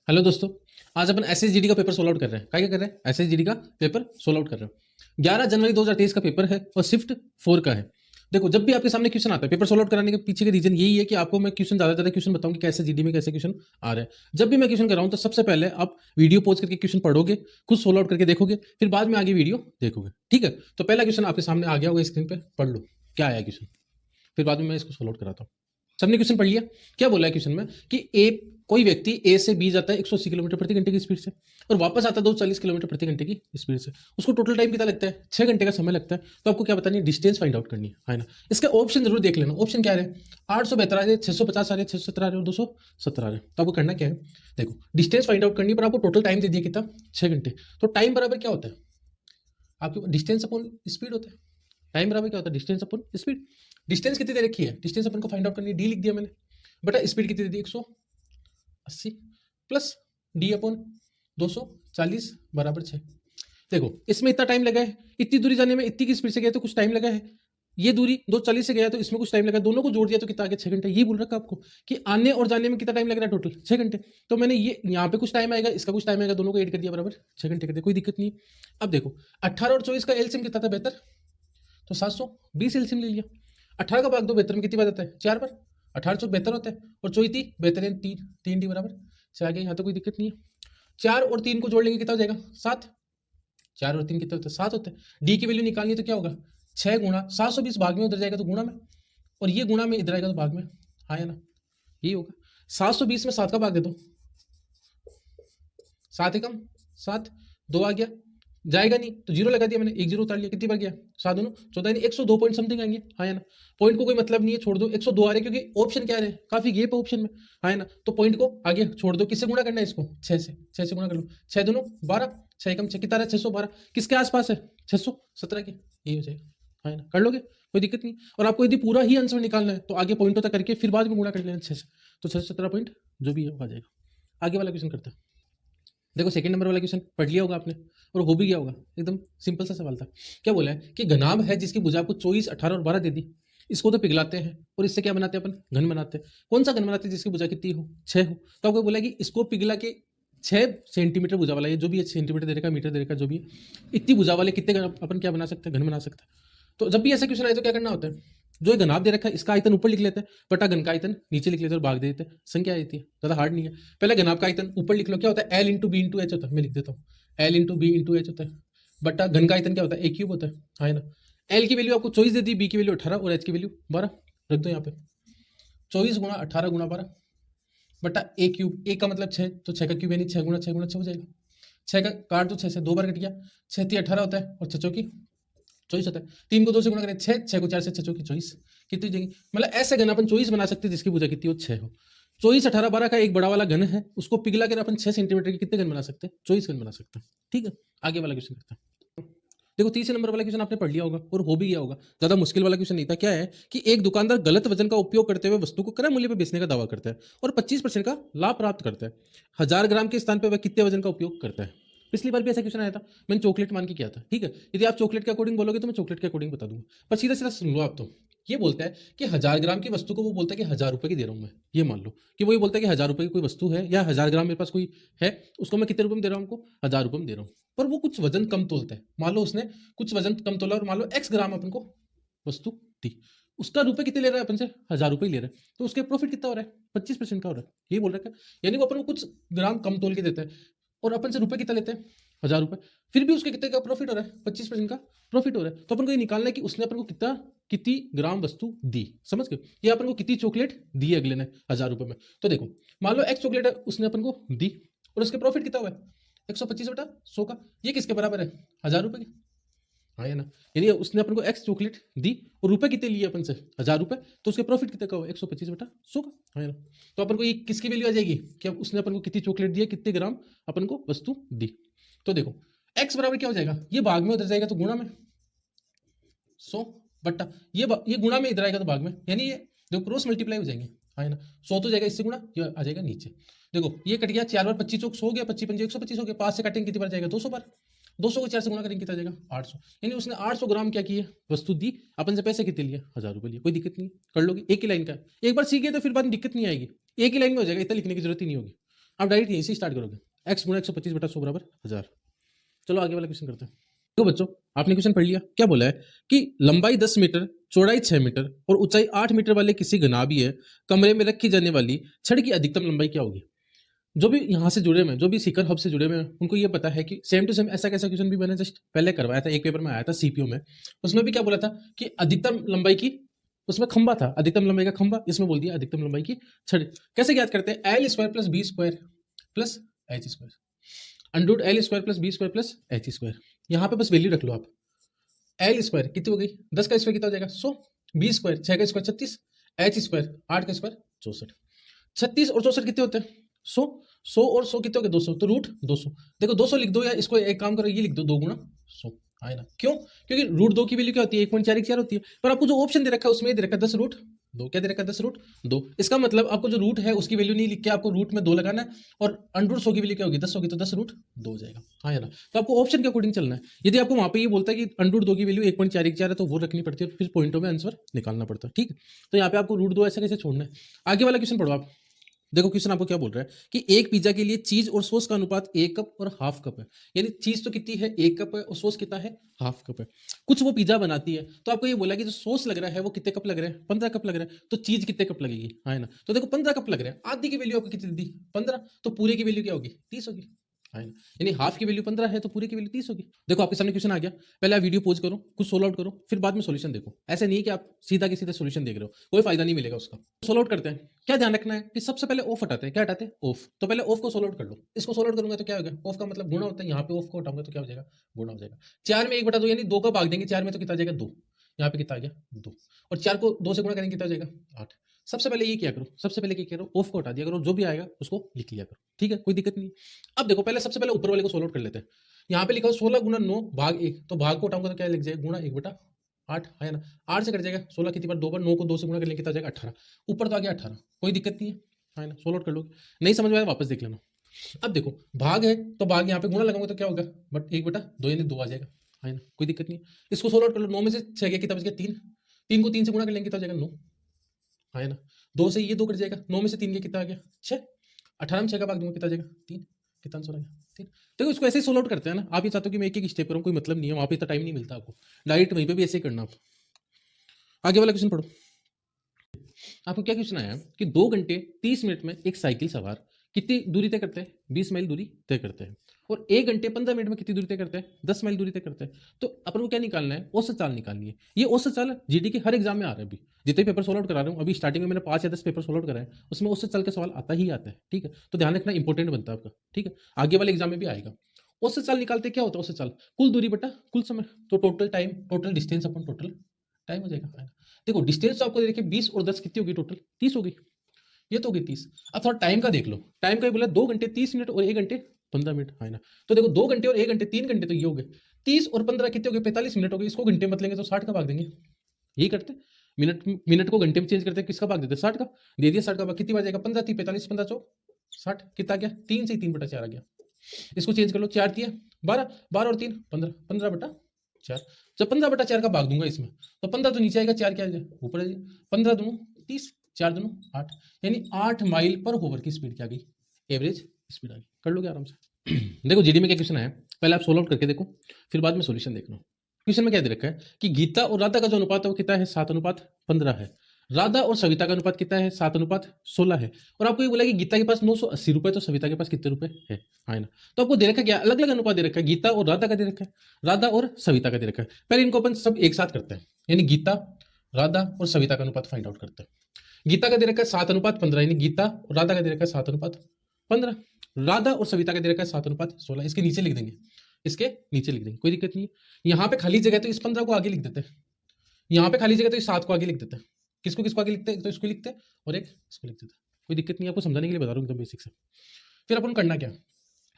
Hello दोस्तों। आज अपन SSGD का पेपर सोल्व आउट कर रहे हैं। क्या क्या कर रहे हैं? एसएसजीडी का पेपर सोल्व आउट कर रहे हैं। 11 जनवरी 2023 का पेपर है और शिफ्ट 4 का है। देखो, जब भी आपके सामने क्वेश्चन आता है, पेपर सोल्व आउट कराने के पीछे का रीजन यही है कि आपको मैं क्वेश्चन ज्यादा क्वेश्चन बताऊं कि कैसे जीडी में कैसे क्वेश्चन आ रहे हैं। जब भी मैं क्वेश्चन कर रहा हूं तो सबसे पहले आप वीडियो पॉज करके क्वेश्चन पढ़ोगे, खुद सोल्व आउट करके देखोगे, फिर बाद में आगे वीडियो देखोगे। ठीक है? तो पहला क्वेश्चन आपके सामने आ गया होगा स्क्रीन पे, पढ़ लो क्या आया क्वेश्चन, फिर बाद में मैं इसको सोल्व आउट कराता हूँ। सबने क्वेश्चन पढ़ लिया? क्या बोला है क्वेश्चन में कि ए कोई व्यक्ति ए से बी जाता है 180 किलोमीटर प्रति घंटे की स्पीड से और वापस आता है 240 किलोमीटर प्रति घंटे की स्पीड से। उसको टोटल टाइम कितना लगता है? 6 घंटे का समय लगता है। तो आपको क्या बतानी है? डिस्टेंस फाइंड आउट करनी है ना। इसका ऑप्शन जरूर देख लेना। ऑप्शन क्या है? 872 आ रहे, 650 आ रहे, 617 आ रहे और 217 आ रहे। तो आपको करना क्या है? देखो, डिस्टेंस फाइंड आउट करनी है, पर आपको टोटल टाइम दे दिया कितना? 6 घंटे। तो टाइम बराबर क्या होता है? आपके डिस्टेंस अपॉन स्पीड होता है। टाइम बराबर क्या होता है? Distance upon speed. डिस्टेंस कितनी दे रखी है? डिस्टेंस अपन को फाइंड आउट करनी है, डी लिख दिया मैंने। बटा स्पीड कितनी दे दी? 180 प्लस डी अपॉन 240 बराबर 6। देखो, इसमें इतना टाइम लगा है, इतनी दूरी जाने में इतनी की स्पीड से गया तो कुछ टाइम लगा है। ये दूरी 240 से गया तो इसमें कुछ टाइम लगा, दोनों को जोड़ दिया तो कितना आ गया? 6 घंटे। ये बोल रखा आपको कि आने और जाने में कितना टाइम लग रहा है? टोटल 6 घंटे। तो मैंने ये यहाँ पे कुछ टाइम आएगा, इसका कुछ टाइम आएगा, दोनों को ऐड कर दिया, बराबर 6 घंटे कर दिया, कोई दिक्कत नहीं है। अब देखो, 18 और 24 का एलसीएम कितना था? बेहतर। तो 720 एलसीएम ले लिया। 18 का भाग 2 बेहतर में कितनी बार आता है? 4 बार। 18 चौक बेहतर होता है और 24 बेहतर है 3, 3 डी बराबर 6 आ गया। यहाँ तो कोई दिक्कत नहीं है। 4 और 3 को जोड़ लेंगे कितना हो जाएगा? 7। 4 और 3 कितना होता है? 7 होता है। डी की वैल्यू निकालनी है तो क्या होगा? 6 गुणा 720 भाग में उधर जाएगा तो गुणा में, और ये गुणा में इधर आएगा तो भाग में। हाँ या ना? यही होगा। 720 में 7 का भाग दे दो, 7 एकम 7, 2 आ गया, जाएगा नहीं तो जीरो लगा दिया मैंने, एक जीरो उतार लिया, कितनी बार गया? 7 दूनो 14, नहीं 102 पॉइंट समथिंग आएंगे। हाँ या ना? पॉइंट को कोई मतलब नहीं है, छोड़ दो। 102 आ रहे क्योंकि ऑप्शन क्या है? काफी गेप है ऑप्शन में। हाँ या ना? तो पॉइंट को आगे छोड़ दो। किससे गुणा करना है इसको? 6 से। 6 से गुणा कर लो, 6 दूनो 12, 6 एकम 6, कितना रहा? 612। किसके आसपास है? 617 के। ये हो जाएगा। हाँ या ना? कर लोगे, कोई दिक्कत नहीं। और आपको यदि पूरा ही आंसर निकालना है तो आगे पॉइंटों तक करके फिर बाद में गुणा कर लेना 6 से, तो 617 पॉइंट जो भी है आ जाएगा। आगे वाला क्वेश्चन करते हैं। देखो, सेकंड नंबर वाला क्वेश्चन पढ़ लिया होगा आपने और हो भी गया होगा, एकदम सिंपल सा सवाल था। क्या बोला है कि घनाभ है जिसकी भुजा आपको 24, 18 और 12 दे दी, इसको तो पिघलाते हैं और इससे क्या बनाते हैं? अपन घन बनाते हैं। कौन सा घन बनाते हैं जिसकी भुजा कितनी हो? 6 हो। तो आपको बोला कि इसको पिघला के 6 सेंटीमीटर भुजा वाला, ये जो भी है सेंटीमीटर दे रखा, मीटर दे रखा, जो भी है, इतनी भुजा वाले कितने अपन क्या बना सकते हैं? घन बना सकते हैं। तो जब भी ऐसा क्वेश्चन आए तो क्या करना होता है? जो ये घनाभ दे रखा है इसका आयतन ऊपर लिख लेते हैं, बटा घन का आयतन नीचे लिख लेते हैं और भाग दे देते हैं। संख्या आ जाती है, ज्यादा हार्ड नहीं है। पहले घनाभ का आयतन ऊपर लिख लो, क्या होता है? L into B into H होता है। मैं लिख देता हूँ, L into B into H होता है, बटा घन का आयतन क्या होता है? ए क्यूब होता है ना? एल की वैल्यू आपको 24 दे दी, बी की वैल्यू 18 और एच की वैल्यू 12 रख दो यहाँ पे। 24 गुणा 18 गुणा 12 बटा ए क्यूब। ए का मतलब 6, तो 6 का क्यूब यानी 6 गुणा 6 गुणा 6 हो जाएगा। 6 का काट दो, 6 से 2 बार कट गया, 6 × 18 होता है और 6 चौकी 24 होता है। 3 को 2 से गुणा करें 6, 6 को 4 से 6 चौकी 24, कितनी जाएगी? मतलब ऐसे घन अपन 24 बना सकते हैं जिसकी भुजा कितनी हो? 6 हो। 24, 18, 12 का एक बड़ा वाला घन है, उसको पिघला कर अपन 6 सेंटीमीटर के कितने घन बना सकते हैं? 24 घन बना सकते हैं। ठीक है, आगे वाला क्वेश्चन करते हैं। देखो, तीसरे नंबर वाला क्वेश्चन आपने पढ़ लिया होगा और हो भी गया होगा, ज्यादा मुश्किल वाला क्वेश्चन नहीं था। क्या है कि एक दुकानदार गलत वजन का उपयोग करते हुए वस्तु को क्रय मूल्य पर बेचने का दावा करता है और 25% का लाभ प्राप्त करता है। 1000 ग्राम के स्थान पर वह कितने वजन का उपयोग करता है? पिछली बार भी ऐसा क्वेश्चन आया था, मैंने चॉकलेट मान के किया था। ठीक है, यदि आप चॉकलेट के अकॉर्डिंग बोलोगे तो मैं चॉकलेट के अकॉर्डिंग बता दूंगा, पर सीधा सीधा सुन लो आप। तो ये बोलता है कि 1000 ग्राम की वस्तु को वो बोलता है कि 1000 रुपए की दे रहा हूं मैं। ये मान लो कि वो ये बोलता है कि 1000 रुपए की कोई वस्तु है या 1000 ग्राम मेरे पास कोई है, उसको मैं कितने रुपए में दे रहा हूं? हमको 1000 रुपए में दे रहा हूं। पर वो कुछ वजन कम तोलता है। मान लो उसने कुछ वजन कम तोला और मान लो x ग्राम अपन को वस्तु दी, उसका रुपए कितने ले रहा है अपन से? 1000 रुपए ले रहा है, तो उसके प्रॉफिट कितना हो रहा है? 25% का हो रहा है। ये बोल रखा है, यानी वो अपन को कुछ ग्राम कम तोल के देता है और अपन से रुपए कितना लेते हैं? 1000 रुपए। फिर भी उसके कितने का प्रॉफिट हो रहा है? 25% का प्रॉफिट हो रहा है। तो अपन को ये निकालना है कि उसने अपन को कितनी ग्राम वस्तु दी। समझ गए? ये अपन को कितनी चॉकलेट दी अगले ने 1000 रुपए में। तो देखो, मान लो x चॉकलेट है, उसने अपन को दी और उसके प्रॉफिट कितना हुआ है? 125/100 का। ये किसके बराबर है? 1000 रुपए के। हाँ या ना? यानी उसने अपन को x चॉकलेट दी और रुपए कितने लिए अपन से? 1000 रुपए। तो उसके प्रॉफिट कितने का हुआ? 125/100 का। हाँ या ना? तो अपन को ये किसकी वैल्यू आ जाएगी कि अब उसने अपन को कितनी चॉकलेट दी है, कितने ग्राम अपन को वस्तु दी। तो देखो, x बराबर क्या हो जाएगा? ये भाग में उधर जाएगा तो गुणा में 100 बट्टा ये गुणा में इधर आएगा तो भाग में, यानी ये देखो क्रॉस मल्टीप्लाई हो जाएंगे। हाँ ना? 100 तो जाएगा इससे गुणा, ये आ जाएगा नीचे। देखो, ये कट गया 4 बार 25 चौक 100 हो गया, 25 पंजे 125 हो गया, 5 से काटेंगे कितनी बार जाएगा? 200 बार। 200 को 4 से गुणा करेंगे कितना जाएगा? 800। यानी उसने 800 ग्राम क्या किए? वस्तु दी। अपन से पैसे कितने लिए? 1000 रुपए लिए। कोई दिक्कत नहीं, कर लोगे। एक ही लाइन का, एक बार सीख गए तो फिर बाद में दिक्कत नहीं आएगी। एक ही लाइन में हो जाएगा, इतना लिखने की जरूरत ही नहीं होगी। आप डायरेक्ट यहीं से स्टार्ट करोगे, x गुणा 125 बटा 100 बराबर 1000। चलो आगे वाला क्वेश्चन करते हैं। तो बच्चों आपने क्वेश्चन पढ़ लिया, क्या बोला है कि लंबाई 10 मीटर, चौड़ाई 6 मीटर और ऊंचाई 8 मीटर वाले किसी घनाभीय कमरे में रखी जाने वाली छड़ की अधिकतम लंबाई क्या होगी। जो भी यहाँ से जुड़े हुए हैं, जो भी सीकर हब से जुड़े हुए हैं, उनको ये पता है कि सेम टू सेम ऐसा कैसा क्वेश्चन भी मैंने जस्ट पहले करवाया था, एक पेपर में आया था सीपीओ में। उसमें भी क्या बोला था कि अधिकतम लंबाई की, उसमें खंबा था, अधिकतम लंबाई का खंबा, इसमें बोल दिया अधिकतम लंबाई की छड़। कैसे ज्ञात करते हैं, L square plus B square plus H square, under L square plus B square plus H square. यहाँ पे बस वैल्यू रख लो आप। एल स्क्वायर कितनी हो गई, 10 का स्क्वायर कितना हो जाएगा 100, बी स्क्वायर 6 का स्क्वायर 36, एच स्क्वायर 8 का स्क्वायर 64। 36 और 64 कितने होते हैं 100, 100 और 100 कितने हो गए 200, तो रूट 200। देखो 200 लिख दो, या इसको एक काम करो, ये लिख दो 2 गुणा 100, आए ना। क्यों, क्योंकि रूट 2 की वैल्यू क्या होती है 1.414 होती है, पर आपको जो ऑप्शन दे रखा है उसमें दे रखा है 10 रूट 2, क्या दे रखा है 10 रूट 2। इसका मतलब आपको जो रूट है उसकी वैल्यू नहीं लिख के आपको रूट में 2 लगाना है, और अंडर 100 की वैल्यू क्या होगी 10 होगी, तो 10 रूट 2 हो जाएगा, हाँ है ना। तो आपको ऑप्शन के अकॉर्डिंग चलना है। यदि आपको वहां पे ये बोलता है कि अंडर 2 की वैल्यू 1.414 है तो वो रखनी पड़ती है, फिर पॉइंटों में आंसर निकालना पड़ता है, ठीक है। तो यहाँ पे आपको रूट 2 ऐसा कैसे छोड़ना है। आगे वाला क्वेश्चन पढ़ो आप। देखो क्वेश्चन आपको क्या बोल रहा है कि एक पिज्जा के लिए चीज और सॉस का अनुपात 1 कप और हाफ कप है, यानी चीज तो कितनी है 1 कप है और सॉस कितना है हाफ कप है। कुछ वो पिज्जा बनाती है, तो आपको ये बोला कि जो सॉस लग रहा है वो कितने कप लग रहा है 15 कप लग रहा है, तो चीज कितने कप लगेगी, है ना। तो देखो 15 कप लग रहा है, आधी की वैल्यू आपको कितनी दी 15, तो पूरे की वैल्यू क्या होगी 30 होगी, है ना। यानी हाफ की वैल्यू 15 है तो पूरे की वैल्यू 30 होगी। देखो आपके सामने क्वेश्चन आ गया, पहले आप वीडियो पॉज करो, कुछ सोल्व आउट करो, फिर बाद में सॉल्यूशन देखो। ऐसे नहीं कि आप सीधा के सीधा सॉल्यूशन देख रहे हो, कोई फायदा नहीं मिलेगा उसका। सोल्व आउट करते हैं। क्या ध्यान रखना है कि सबसे पहले ऑफ हटाते हैं, क्या हटाते हैं ऑफ। तो पहले ऑफ को सोल्व आउट कर लो, इसको सोल्व आउट करूंगा तो क्या होगा, ऑफ का मतलब गुणा होता है, यहाँ पे ऑफ को हटाऊंगा तो क्या हो जाएगा गुणा हो जाएगा। 4 में 1/2 यानी 2 का भाग देंगे 4 में तो कितना आ जाएगा 2, यहाँ पे कितना आ गया 2, और 4 को 2 से गुणा करेंगे कितना हो जाएगा 8। सबसे पहले ये क्या करो, सबसे पहले क्या करो ऑफ को हटा दिया करो, जो भी आएगा उसको लिख लिया करो, ठीक है, कोई दिक्कत नहीं। अब देखो पहले सबसे पहले ऊपर वाले को सोल्व आउट कर लेते हैं। यहाँ पे लिखा हो 16 गुना 9 भाग 1, तो भाग को हटाऊंगा तो क्या लिख जाएगा गुणा 1/8, है ना। 8 से कट जाएगा 16 कितनी बार 2 बार, 9 को 2 से गुणा करने कितना हो जाएगा 18, ऊपर तो आ गया 18, कोई दिक्कत नहीं है ना। सोल्व आउट कर लो, नहीं समझ में आया वापस देख लेना। अब देखो भाग है तो भाग यहाँ पे गुणा लगाऊंगा तो क्या होगा, बट 1/2 यानी 2 आ जाएगा, है ना, कोई दिक्कत नहीं है। इसको सोल्व आउट कर लो, 9 में से 6 गया कितना बच गया 3, 3 को 3 से गुणा कर लेंगे कितना हो जाएगा 9, है ना। 2 से ये 2 कट जाएगा, 9 में से 3 गया कितना आ गया 6, 18 में 6 का भाग दूंगा कितना आ जाएगा 3, कितना आंसर आ गया 3। देखो इसको ऐसे ही सोल्व आउट करते हैं ना, आप ये चाहते हो कि मैं एक एक स्टेप करूँ, कोई मतलब नहीं है, वहाँ पे इतना टाइम नहीं मिलता आपको, डायरेक्ट वहीं पे भी ऐसे ही करना आप। आगे वाला क्वेश्चन पढ़ो। आपको क्या क्वेश्चन आया कि 2 घंटे 30 मिनट में एक साइकिल सवार कितनी दूरी तय करते हैं 20 माइल दूरी तय करते हैं, और 1 घंटे 15 मिनट में कितनी दूरी तय करते हैं 10 माइल दूरी तय करते हैं। तो अपन को क्या निकालना है, औसत चाल निकालनी है। ये औसत चाल जीडी के हर एग्जाम में आ रहा है, अभी जितने पेपर सोल्व आउट करा रहा हूँ, अभी स्टार्टिंग में मैंने 5 या 10 पेपर सोल्व आउट कराए, उसमें औसत चाल का सवाल आता ही आता है, ठीक है। तो ध्यान रखना इंपॉर्टेंट बनता है आपका, ठीक है, आगे वाले एग्जाम में भी आएगा। औसत चाल निकालते क्या होता है, औसत चाल कुल दूरी बटा कुल समय, तो टोटल टाइम, टोटल डिस्टेंस अपन टोटल टाइम हो जाएगा, है ना। देखो डिस्टेंस तो आपको देखिए 20 और 10 कितनी होगी टोटल 30 होगी, ये तो होगी 30। अब थोड़ा टाइम का देख लो, टाइम का बोला 2 घंटे 30 मिनट और 1 घंटे 15 मिनट, है ना। तो देखो 2 घंटे और 1 घंटे 3 घंटे तो ये हो गए, 30 और 15 कितने हो गए 45 मिनट हो गए, इसको घंटे मत लेंगे तो 60 का भाग देंगे, यही करते मिनट, मिनट को घंटे में चेंज करते किसका भाग देते 60 का, दे दिया 60 का भाग, कितनी बार जाएगा 15 थी 45 15 चौ 60, कितना आ गया 3 से 3/4 आ गया। इसको चेंज कर लो, 4 दिया 12, 12 और 3 15, 15/4। जब 15/4 का भाग दूंगा इसमें तो 15 तो नीचे आएगा, 4 क्या आएगा ऊपर आएगा, 15 दूनों 30, 4 दूनों 8, यानी 8 माइल पर होवर की स्पीड क्या आ गई, एवरेज स्पीड आ गई। कर लोगे आराम से। देखो जीडी में क्या क्वेश्चन आया, पहले आप सोल्व आउट करके देखो, फिर बाद में सॉल्यूशन देखना। क्वेश्चन में क्या दे रखा है कि गीता और राधा का जो अनुपात है वो कितना है 7:15 है, राधा और सविता का अनुपात कितना है 7:16 है, और आपको ये बोला कि गीता के पास 980 रुपए, तो सविता के पास कितने रुपए है ना। तो आपको दे रखा है क्या, अलग अलग अनुपात दे रखा है, गीता और राधा का दे रखा है, राधा और सविता का दे रखा है। पहले इनको अपन सब एक साथ करते हैं, यानी गीता राधा और सविता का अनुपात फाइंड आउट करते हैं। गीता का दे रखा है 7:15, यानी गीता और राधा का दे रखा है 7:15, राधा और सविता का दे रखा है 7:16, इसके नीचे लिख देंगे, इसके नीचे लिख देंगे, कोई दिक्कत नहीं है। यहाँ पे खाली जगह तो इस 15 को आगे लिख देते हैं, यहाँ पे खाली जगह तो इस 7 को आगे लिख देते हैं, किसको किसको आगे लिखते हैं, तो इसको लिखते हैं और एक इसको लिख देते हैं, कोई दिक्कत नहीं है, आपको समझाने के लिए बता रहा हूँ एकदम बेसिक से। फिर अपन करना क्या,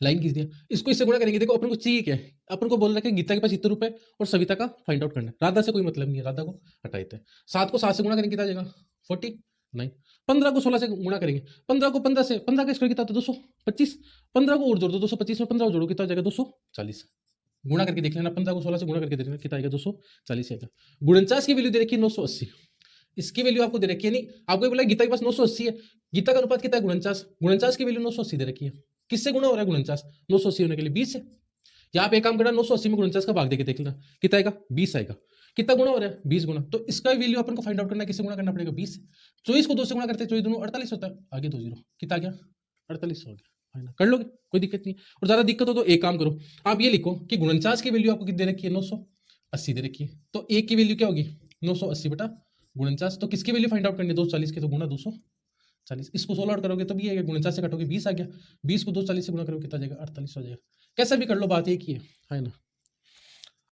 लाइन खींच दिया, इसको इससे गुणा करेंगे। देखो अपन को चाहिए क्या है, अपन को बोल रहा है कि गीता के पास इतने रुपए और सविता का फाइंड आउट करना है, राधा से कोई मतलब नहीं है, राधा को हटा देते हैं। 7 को 7 से गुणा करेंगे कितना आ जाएगा 49, 15 को 16 से गुणा करेंगे, 15 को 15 से, 15 का स्क्वायर कितना होता है 225, 15 को और जोड़ दो 225 में 15 जोड़ो कितना हो जाएगा 240, गुणा करके देख लेना, 15 को 16 से गुणा करके देख लेना कितना आएगा 240 आएगा। 49 की वैल्यू दे रखी है 980, इसकी वैल्यू आपको दे रखी है, नहीं आपको बोला गीता के पास 980 है, गीता का अनुपात कितना है 49 की वैल्यू 980 दे रखी है। किससे गुणा हो रहा है 49? 980 होने के लिए 20 है। यहाँ पे एक काम करना, 980 में 49 का भाग देके देख लेना कितना आएगा, 20 आएगा। कितना गुना हो रहा है, 20 गुना। तो इसका वैल्यू अपन को फाइंड आउट करना है, किससे गुना करना पड़ेगा, 20 से। 24 को 2 से गुणा करते हैं, 24 दूनी 48 होता है, आगे 2 जीरो, कितना आ गया, 48 हो गया, है ना। कर लोगे, कोई दिक्कत नहीं। और ज्यादा दिक्कत हो तो एक काम करो, आप ये लिखो कि 49 की वैल्यू आपको कितनी दे रखी है, 980 दे रखी है। तो एक की वैल्यू क्या होगी, 980 बटा 49। तो किसकी वैल्यू फाइंड आउट करनी है, 240 की, तो गुना 240। इसको 16 आउट करोगे तो भी आएगा, 49 से काटोगे 20 आ गया, 20 को 240 से गुणा करोगे कितना जाएगा, 48 हो जाएगा। कैसा भी कर लो, बात एक ही है ना।